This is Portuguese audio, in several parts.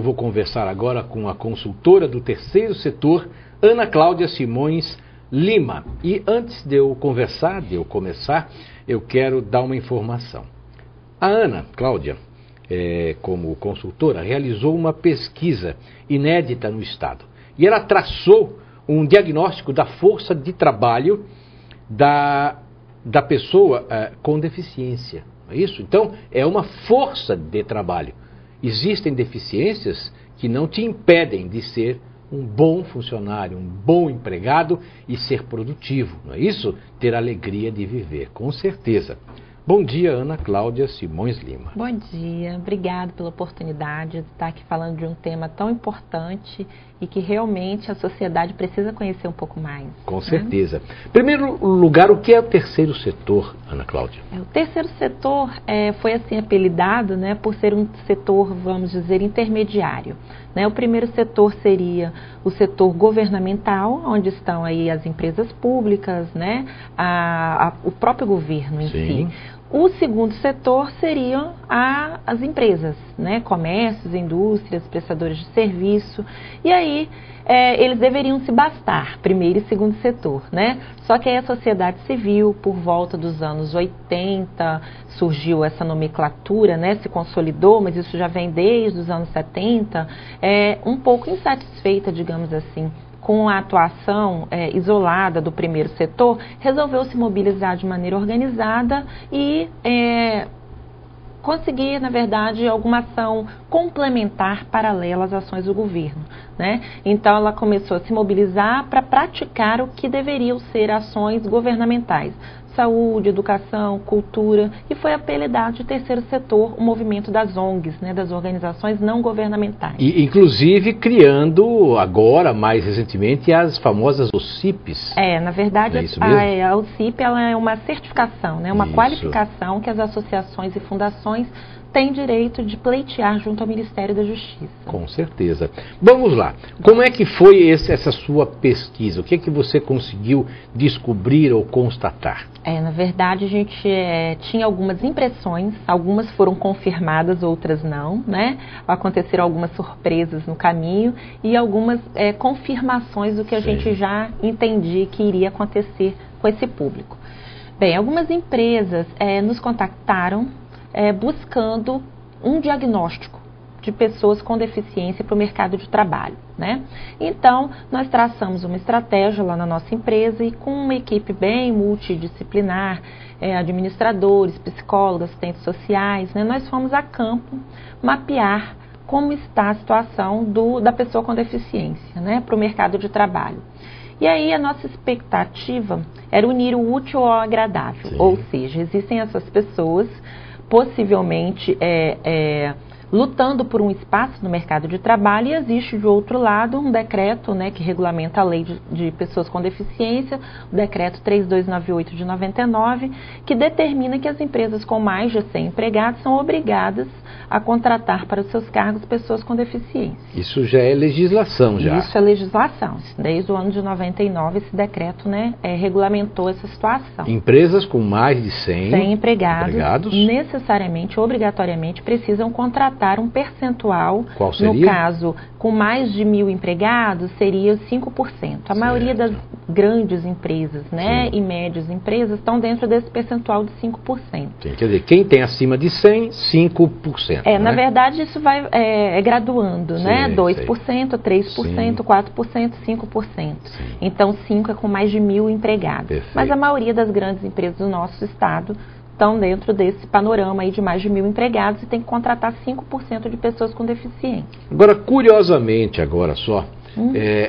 vou conversar agora com a consultora do terceiro setor, Ana Cláudia Simões Lima. E antes de eu começar, eu quero dar uma informação. A Ana Cláudia, como consultora, realizou uma pesquisa inédita no Estado. E ela traçou um diagnóstico da força de trabalho da pessoa com deficiência. Não é isso? Então, é uma força de trabalho. Existem deficiências que não te impedem de ser um bom funcionário, um bom empregado e ser produtivo, não é isso? Ter alegria de viver, com certeza. Bom dia, Ana Cláudia Simões Lima. Bom dia, obrigado pela oportunidade de estar aqui falando de um tema tão importante e que realmente a sociedade precisa conhecer um pouco mais. Com certeza. Em primeiro lugar, o que é o terceiro setor, Ana Cláudia? O terceiro setor foi assim apelidado, por ser um setor, vamos dizer, intermediário. O primeiro setor seria o setor governamental, onde estão aí as empresas públicas, o próprio governo em si. O segundo setor seriam as empresas, comércios, indústrias, prestadores de serviço. E aí eles deveriam se bastar, primeiro e segundo setor, Só que aí a sociedade civil, por volta dos anos 80, surgiu essa nomenclatura, se consolidou, mas isso já vem desde os anos 70, um pouco insatisfeita, digamos assim, com a atuação isolada do primeiro setor, resolveu se mobilizar de maneira organizada e conseguir, na verdade, alguma ação complementar paralela às ações do governo. Então, ela começou a se mobilizar para praticar o que deveriam ser ações governamentais. Saúde, educação, cultura, e foi apelidado de terceiro setor o movimento das ONGs, das organizações não governamentais. E, inclusive, criando agora, mais recentemente, as famosas OCIPs. Na verdade, a OCIP ela é uma certificação, uma qualificação que as associações e fundações têm direito de pleitear junto ao Ministério da Justiça. Com certeza. Vamos lá. Como é que foi essa sua pesquisa? O que é que você conseguiu descobrir ou constatar? Na verdade, a gente tinha algumas impressões, algumas foram confirmadas, outras não, Aconteceram algumas surpresas no caminho e algumas confirmações do que a gente já entendia que iria acontecer com esse público. Bem, algumas empresas nos contactaram buscando um diagnóstico de pessoas com deficiência para o mercado de trabalho, Então, nós traçamos uma estratégia lá na nossa empresa e com uma equipe bem multidisciplinar, administradores, psicólogos, assistentes sociais, nós fomos a campo mapear como está a situação da pessoa com deficiência, para o mercado de trabalho. E aí a nossa expectativa era unir o útil ao agradável, ou seja, existem essas pessoas possivelmente lutando por um espaço no mercado de trabalho e existe, de outro lado, um decreto que regulamenta a lei de pessoas com deficiência, o decreto 3298 de 99, que determina que as empresas com mais de 100 empregados são obrigadas a contratar para os seus cargos pessoas com deficiência. Isso já é legislação, já? Isso é legislação. Desde o ano de 99, esse decreto regulamentou essa situação. Empresas com mais de 100 empregados necessariamente, obrigatoriamente, precisam contratar um percentual. Qual seria? No caso, com mais de 1.000 empregados, seria 5%. A maioria das grandes empresas, e médias empresas estão dentro desse percentual de 5%. Quer dizer, quem tem acima de 100, 5%. Na verdade, isso vai graduando, 2%, 3%, 4%, 5%. Então, 5% é com mais de 1.000 empregados. Perfeito. Mas a maioria das grandes empresas do nosso estado estão dentro desse panorama aí de mais de 1.000 empregados e tem que contratar 5% de pessoas com deficiência. Agora, curiosamente,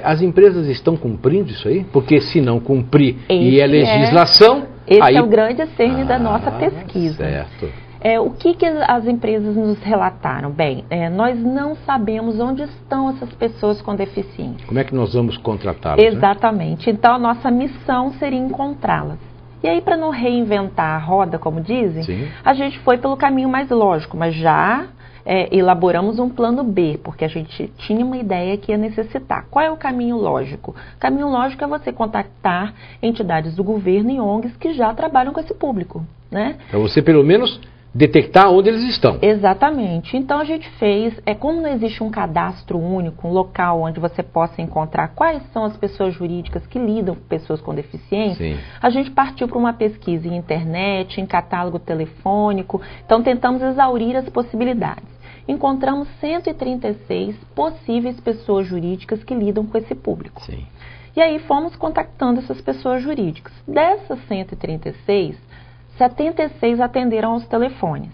as empresas estão cumprindo isso aí? Porque se não cumprir e é legislação... Esse é o grande cerne da nossa pesquisa. Certo. O que as empresas nos relataram? Bem, nós não sabemos onde estão essas pessoas com deficiência. Como é que nós vamos contratá-las? Exatamente. Então, a nossa missão seria encontrá-las. E aí, para não reinventar a roda, como dizem, a gente foi pelo caminho mais lógico, mas já elaboramos um plano B, porque a gente tinha uma ideia que ia necessitar. Qual é o caminho lógico? O caminho lógico é você contactar entidades do governo e ONGs que já trabalham com esse público, Então você, pelo menos, detectar onde eles estão. Exatamente. Então a gente fez, como não existe um cadastro único, um local onde você possa encontrar quais são as pessoas jurídicas que lidam com pessoas com deficiência, Sim. a gente partiu para uma pesquisa em internet, em catálogo telefônico, então tentamos exaurir as possibilidades. Encontramos 136 possíveis pessoas jurídicas que lidam com esse público. Sim. E aí fomos contactando essas pessoas jurídicas. Dessas 136, 76 atenderam aos telefones.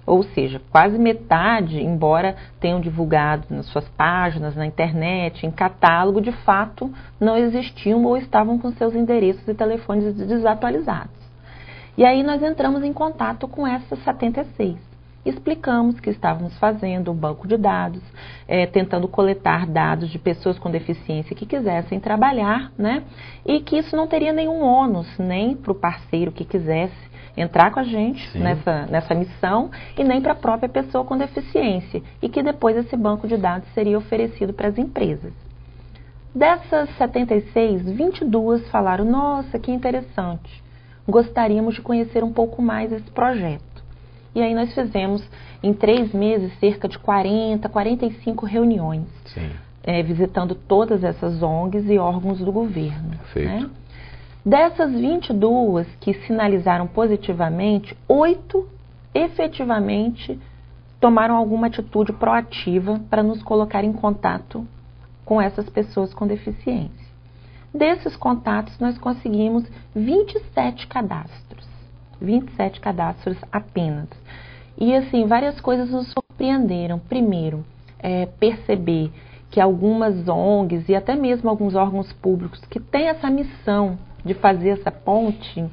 Ou seja, quase metade, embora tenham divulgado nas suas páginas, na internet, em catálogo, de fato não existiam ou estavam com seus endereços e telefones desatualizados. E aí nós entramos em contato com essas 76. Explicamos que estávamos fazendo um banco de dados, tentando coletar dados de pessoas com deficiência que quisessem trabalhar, né? E que isso não teria nenhum ônus, nem para o parceiro que quisesse entrar com a gente nessa missão, e nem para a própria pessoa com deficiência, e que depois esse banco de dados seria oferecido para as empresas. Dessas 76, 22 falaram: nossa, que interessante, gostaríamos de conhecer um pouco mais esse projeto. E aí nós fizemos, em 3 meses, cerca de 40, 45 reuniões, visitando todas essas ONGs e órgãos do governo. Né? Dessas 22 que sinalizaram positivamente, 8 efetivamente tomaram alguma atitude proativa para nos colocar em contato com essas pessoas com deficiência. Desses contatos, nós conseguimos 27 cadastros. 27 cadastros apenas. E assim, várias coisas nos surpreenderam. Primeiro, perceber que algumas ONGs e até mesmo alguns órgãos públicos que têm essa missão de fazer essa ponte,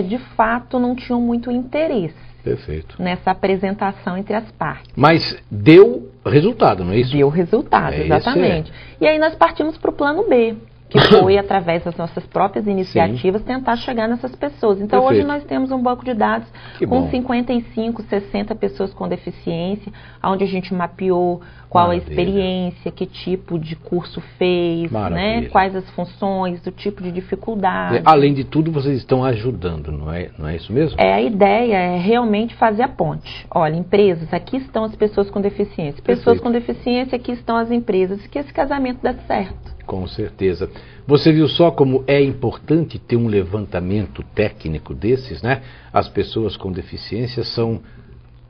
de fato não tinham muito interesse. Perfeito. Nessa apresentação entre as partes. Mas deu resultado, não é isso? Deu resultado, exatamente. E aí nós partimos para o plano B, que foi, através das nossas próprias iniciativas, tentar chegar nessas pessoas. Então, hoje nós temos um banco de dados com 55, 60 pessoas com deficiência, onde a gente mapeou qual a experiência, que tipo de curso fez, né, quais as funções, o tipo de dificuldade. Além de tudo, vocês estão ajudando, não é isso mesmo? A ideia é realmente fazer a ponte. Olha, empresas, aqui estão as pessoas com deficiência. Pessoas com deficiência, aqui estão as empresas. Que esse casamento dê certo. Com certeza. Você viu só como é importante ter um levantamento técnico desses, né? As pessoas com deficiência são,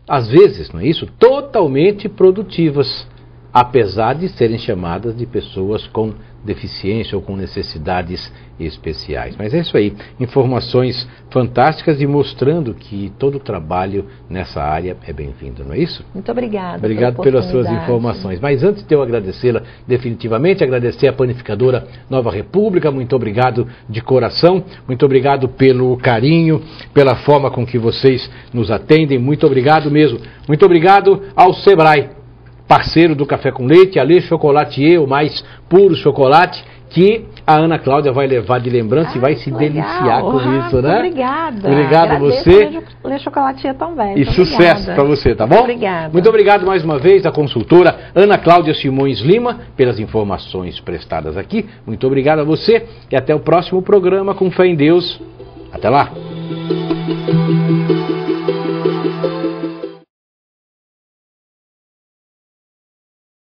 às vezes, não é isso? Totalmente produtivas, apesar de serem chamadas de pessoas com deficiência ou com necessidades especiais. Mas é isso aí, informações fantásticas e mostrando que todo o trabalho nessa área é bem-vindo, não é isso? Muito obrigada. Obrigado pelas suas informações. Mas antes de eu agradecê-la definitivamente, agradecer a Panificadora Nova República, muito obrigado de coração, muito obrigado pelo carinho, pela forma com que vocês nos atendem, muito obrigado mesmo. Muito obrigado ao Sebrae, parceiro do Café com Leite, Alê Chocolatier, o mais puro chocolate, que a Ana Cláudia vai levar de lembrança e vai se deliciar com isso, né? Obrigada. Obrigado a você. Alê Chocolatier também. E sucesso para você, tá bom? Obrigada. Muito obrigado mais uma vez à consultora Ana Cláudia Simões Lima pelas informações prestadas aqui. Muito obrigado a você e até o próximo programa com fé em Deus. Até lá.